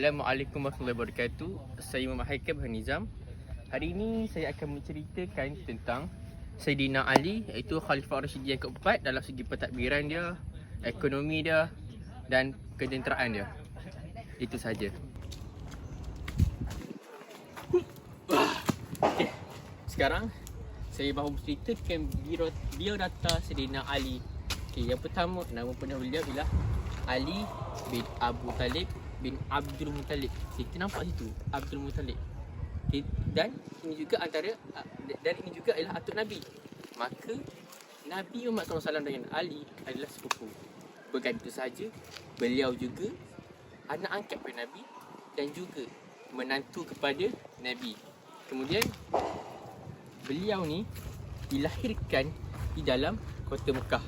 Assalamualaikum warahmatullahi wabarakatuh. Saya Muhammad Haikal bin Nizam. Hari ini saya akan menceritakan tentang Saidina Ali, iaitu Khalifah Rashidin yang keempat dalam segi pentadbiran dia, ekonomi dia dan ketenteraan dia. Itu saja. Okay. Sekarang saya mahu menceritakan biodata Saidina Ali. Okay, yang pertama, nama penuh beliau ialah Ali bin Abu Talib bin Abdul Muttalib. Kita nampak situ Abdul Muttalib. Okay. Dan ini juga ialah atuk Nabi. Maka Nabi Muhammad SAW dengan Ali adalah sepupu. Bukan itu sahaja, beliau juga anak angkat kepada Nabi dan juga menantu kepada Nabi. Kemudian beliau ni dilahirkan di dalam kota Mekah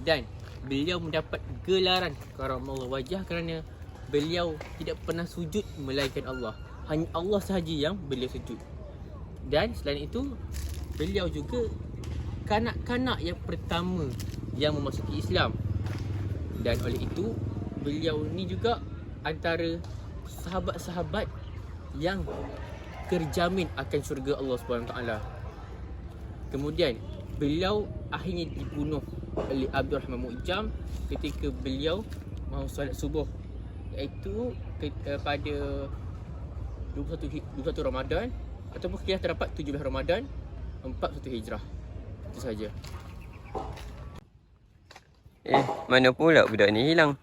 dan beliau mendapat gelaran karamallahu wajah kerana beliau tidak pernah sujud melainkan Allah. Hanya Allah sahaja yang beliau sujud. Dan selain itu, beliau juga kanak-kanak yang pertama yang memasuki Islam. Dan oleh itu, beliau ni juga antara sahabat-sahabat yang terjamin akan syurga Allah SWT. Kemudian, beliau akhirnya dibunuh oleh Abdul Rahman Mu'jam ketika beliau mahu solat subuh, iaitu pada 21 Ramadan ataupun kisah terdapat 17 Ramadan 41 Hijrah. Itu saja. Mana pula budak ni hilang?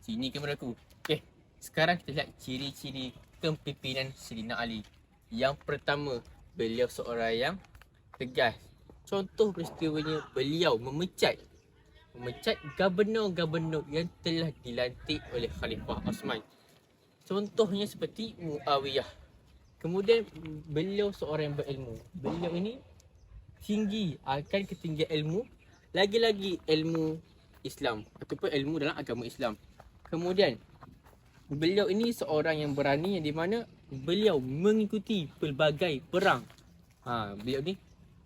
Sini kamera aku. Okey, sekarang kita lihat ciri-ciri kepimpinan Saidina Ali. Yang pertama, beliau seorang yang tegas. Contoh peristiwanya, beliau memecat gubernur-gubernur yang telah dilantik oleh Khalifah Osman. Contohnya seperti Muawiyah. Kemudian beliau seorang yang berilmu. Beliau ini tinggi akan ketinggian ilmu, lagi-lagi ilmu Islam ataupun ilmu dalam agama Islam. Kemudian beliau ini seorang yang berani, yang di mana beliau mengikuti pelbagai perang. Beliau ni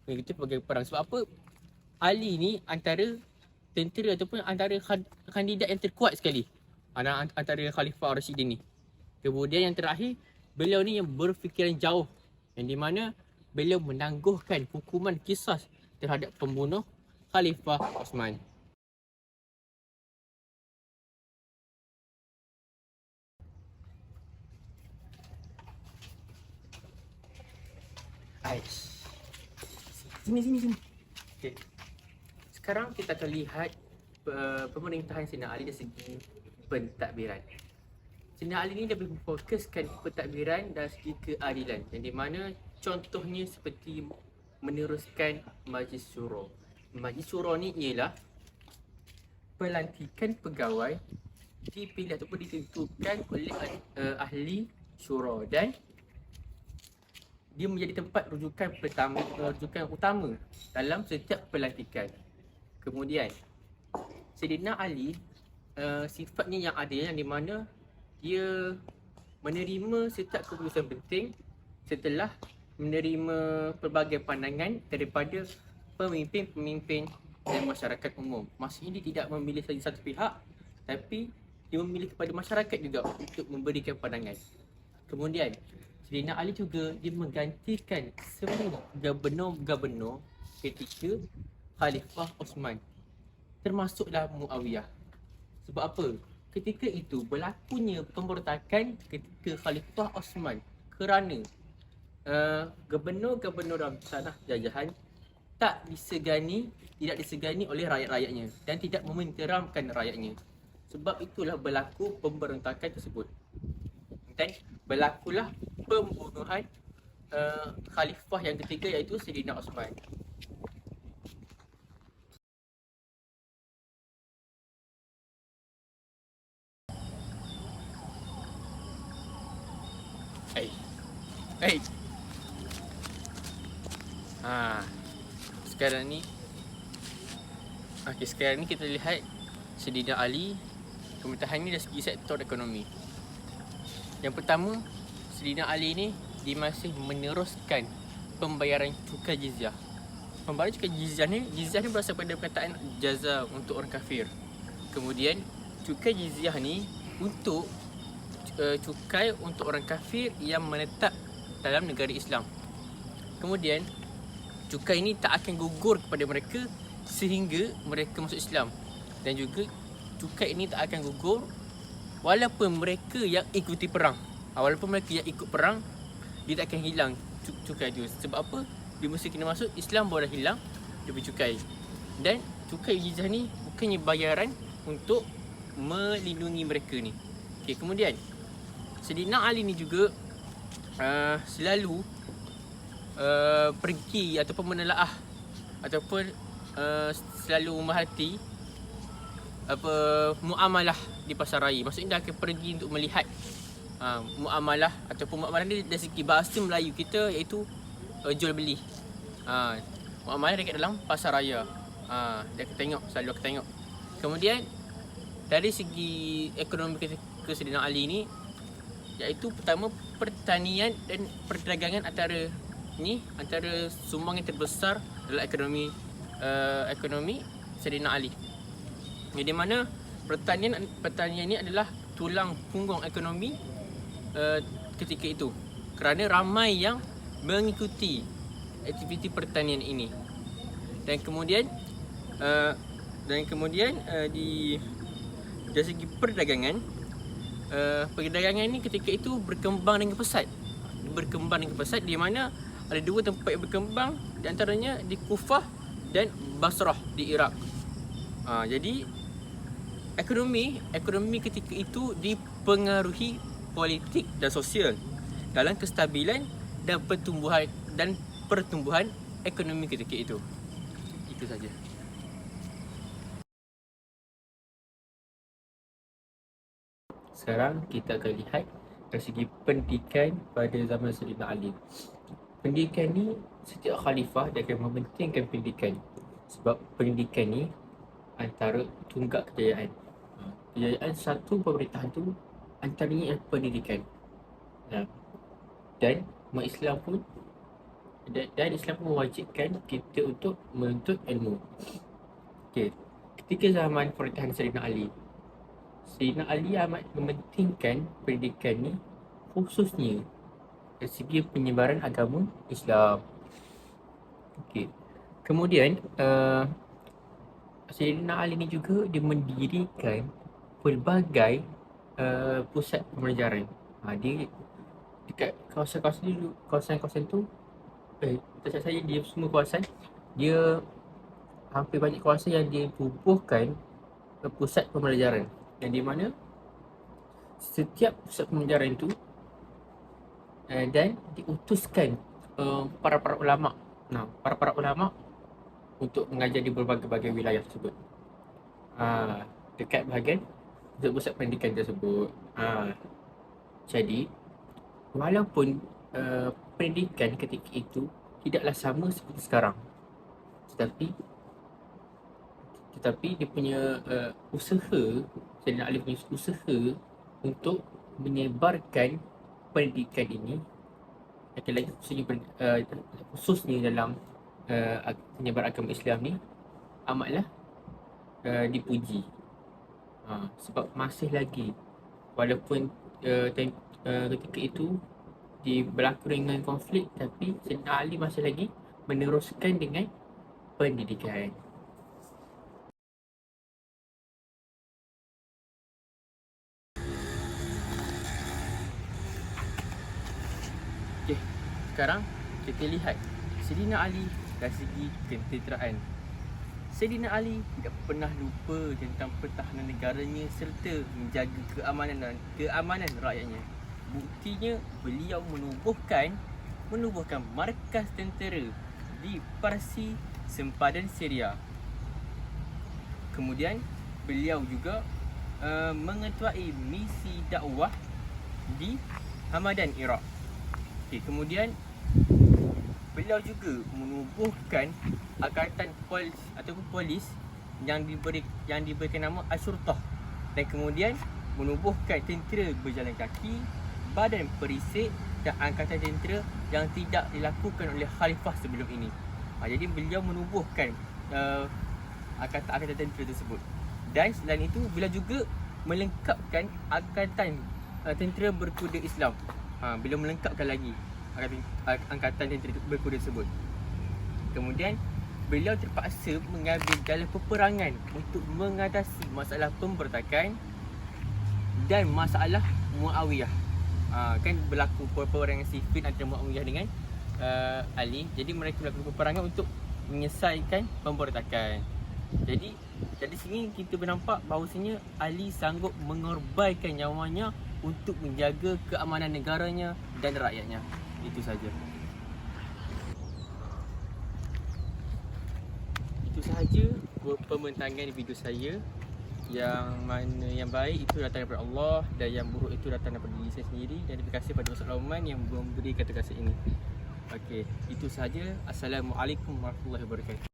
mengikuti pelbagai perang. Sebab apa? Ali ni antara tentera ataupun antara kandidat yang terkuat sekali antara Khalifah Rashidin ni. Kemudian yang terakhir, beliau ni yang berfikiran jauh, yang di mana beliau menangguhkan hukuman qisas terhadap pembunuh Khalifah Osman. Sini. Okay. Sekarang kita akan lihat pemerintahan Saidina Ali dari segi pentadbiran. Saidina Ali ni lebih memfokuskan pentadbiran dari segi keadilan, yang di mana contohnya seperti meneruskan Majlis Syura. Majlis Syura ni ialah pelantikan pegawai dipilih ataupun ditentukan oleh ahli syura, dan dia menjadi tempat rujukan utama dalam setiap pelantikan. Kemudian Saidina Ali sifatnya yang adil, yang di mana dia menerima setiap keputusan penting setelah menerima pelbagai pandangan daripada pemimpin-pemimpin dan masyarakat umum. Maksudnya dia tidak memilih saja satu pihak, tapi dia memilih kepada masyarakat juga untuk memberikan pandangan. Kemudian Saidina Ali juga dia menggantikan semua gubernur-gubernur ketika Khalifah Osman, termasuklah Muawiyah. Sebab apa? Ketika itu berlakunya pemberontakan ketika Khalifah Osman kerana gubernur-gubernur dalam tanah jajahan tidak disegani oleh rakyat-rakyatnya dan tidak mementeramkan rakyatnya. Sebab itulah berlaku pemberontakan tersebut. Dan berlakulah pembunuhan Khalifah yang ketiga, iaitu Saidina Osman. Sekarang ni kita lihat Saidina Ali pemerintahan ni dari segi sektor ekonomi. Yang pertama, Saidina Ali ni dia masih meneruskan pembayaran cukai jizyah. Pembayaran cukai jizyah ni berasal pada perkataan jaza untuk orang kafir. Kemudian cukai jizyah ni untuk cukai untuk orang kafir yang menetap dalam negara Islam. Kemudian cukai ini tak akan gugur kepada mereka sehingga mereka masuk Islam. Dan juga cukai ini tak akan gugur walaupun mereka yang ikuti perang. Walaupun mereka yang ikut perang, dia tak akan hilang cukai itu. Sebab apa? Dia mesti kena masuk Islam baru dah hilang dia punya cukai. Dan cukai jizyah ni bukannya bayaran untuk melindungi mereka ni. Okey, kemudian Sayyidina Ali ni juga selalu pergi ataupun menelaah ataupun selalu memerhati muamalah di pasar raya. Maksudnya dia akan pergi untuk melihat muamalah ataupun muamalah ni dari segi bahasa Melayu kita iaitu jual beli. Muamalah dekat dalam pasar raya. Dia akan tengok, selalu akan tengok. Kemudian dari segi ekonomi ke Sayyidina Ali ni, iaitu pertama pertanian dan perdagangan antara sumbang yang terbesar dalam ekonomi Sayyidina Ali. Di mana pertanian ni adalah tulang punggung ekonomi ketika itu, kerana ramai yang mengikuti aktiviti pertanian ini. Dan kemudian dari segi perdagangan, perdagangan ni ketika itu berkembang dengan pesat. Di mana ada dua tempat yang berkembang, di antaranya di Kufah dan Basrah di Iraq. Jadi ekonomi ketika itu dipengaruhi politik dan sosial dalam kestabilan dan pertumbuhan ekonomi ketika itu. Itu saja. Sekarang kita akan lihat dari segi pendidikan pada zaman Sayyidina Ali. Pendidikan ni, setiap khalifah dia akan mementingkan pendidikan. Sebab pendidikan ni antara tunggak kejayaan. Kejayaan satu pemerintahan tu antaranya pendidikan. Dan umat Islam pun mewajibkan kita untuk menuntut ilmu. Okey, ketika zaman pemerintahan Sayyidina Ali amat mementingkan pendidikan ni, khususnya dari segi penyebaran agama Islam. Okey. Kemudian Sayyidina Ali ni juga dia mendirikan pelbagai pusat pembelajaran. Dia dekat kawasan-kawasan tu, tak saya dia semua kawasan, dia hampir banyak kawasan yang dia bubuhkan pusat pembelajaran. Yang di mana setiap pusat pembelajaran itu dan diutuskan para ulama. Para ulama untuk mengajar di berbagai wilayah tersebut. Dekat bahagian pusat pendidikan tersebut. Jadi walaupun pendidikan ketika itu tidaklah sama seperti sekarang, tetapi dia punya usaha, Sayyidina Ali punya usaha untuk menyebarkan pendidikan ini, lagi khususnya dalam penyebar agama Islam ni, amatlah dipuji. Sebab masih lagi, walaupun ketika itu berlaku dengan konflik, tapi Sayyidina Ali masih lagi meneruskan dengan pendidikan. Okey, sekarang kita lihat Sayyidina Ali dari segi ketenteraan. Sayyidina Ali tidak pernah lupa tentang pertahanan negaranya serta menjaga keamanan rakyatnya. Buktinya, beliau menubuhkan markas tentera di Parsi sempadan Syria. Kemudian beliau juga mengetuai misi dakwah di Hamadan, Iraq. Kemudian beliau juga menubuhkan angkatan polis yang diberikan nama Asyurtah, dan kemudian menubuhkan tentera berjalan kaki, badan perisik dan angkatan tentera yang tidak dilakukan oleh khalifah sebelum ini. Jadi beliau menubuhkan angkatan tentera tersebut. Dan selain itu, beliau juga melengkapkan angkatan tentera berkuda Islam. Beliau melengkapkan lagi angkatan tentera berkuda tersebut. Kemudian beliau terpaksa mengambil jalan peperangan untuk mengatasi masalah pemberontakan dan masalah Muawiyah. Kan berlaku peperangan sifin antara Muawiyah dengan Ali. Jadi mereka melakukan peperangan untuk menyelesaikan pemberontakan. Jadi dari sini kita bernampak bahawasanya Ali sanggup mengorbankan nyawanya untuk menjaga keamanan negaranya dan rakyatnya. Itu saja. Itu sahaja pembentangan video saya. Yang mana yang baik itu datang daripada Allah dan yang buruk itu datang daripada diri saya sendiri. Dan terima kasih kepada Ustaz Rahman yang memberi kata-kata ini. Okey, itu sahaja. Assalamualaikum warahmatullahi wabarakatuh.